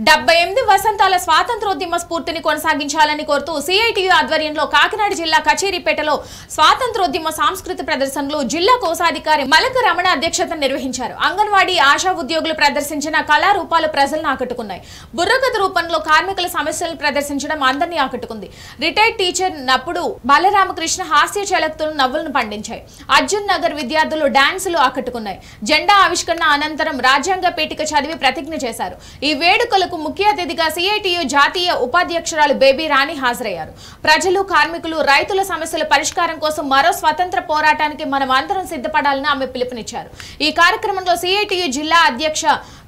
78 వసంతాల స్వాతంత్రోద్యమ స్ఫూర్తిని కొనసాగించాలని కోరుతూ సిఐటియు ఆధ్వర్యంలో కాకినాడ జిల్లా కచేరీపేటలో స్వాతంత్రోద్యమ సాంస్కృతిక ప్రదర్శనలు జిల్లా కోశాధికారి మలక రమణ అధ్యక్షతన నిర్వహించారు. అంగన్వాడీ ఆశా ఉద్యోగులు ప్రదర్శించిన కళారూపాలు ప్రజలను ఆకట్టుకున్నాయి. బుర్రకథ రూపంలో కార్మికుల సమస్యలను ప్రదర్శించడం అందరినీ ఆకట్టుకుంది. రిటైర్డ్ టీచర్ నప్పుడు బాలరామకృష్ణ హాస్య చలక్తులు నవ్వులను పండించాయి. అర్జున్ నగర్ విద్యార్థులు డాన్సులు ఆకట్టుకున్నాయి. జెండా ఆవిష్కరణ అనంతరం రాజ్యాంగ పీఠిక చదివి ప్రతిజ్ఞ చేశారు. ఈ వేడుకలకు ముఖ్య అతిథిగా సిఐటియు జాతీయ ఉపాధ్యక్షురాలు బేబీ రాణి హాజరయ్యారు. ప్రజలు, కార్మికులు, రైతుల సమస్యల పరిష్కారం కోసం మరో స్వతంత్ర పోరాటానికి మనం అందరం సిద్ధపడాలని ఆమె పిలుపునిచ్చారు. ఈ కార్యక్రమంలో సిఐటియు జిల్లా అధ్యక్ష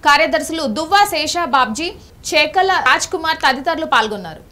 కార్యదర్శులు దువ్వా శేష బాబ్జీ, చేకల రాజ్ కుమార్ తదితరులు పాల్గొన్నారు.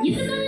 You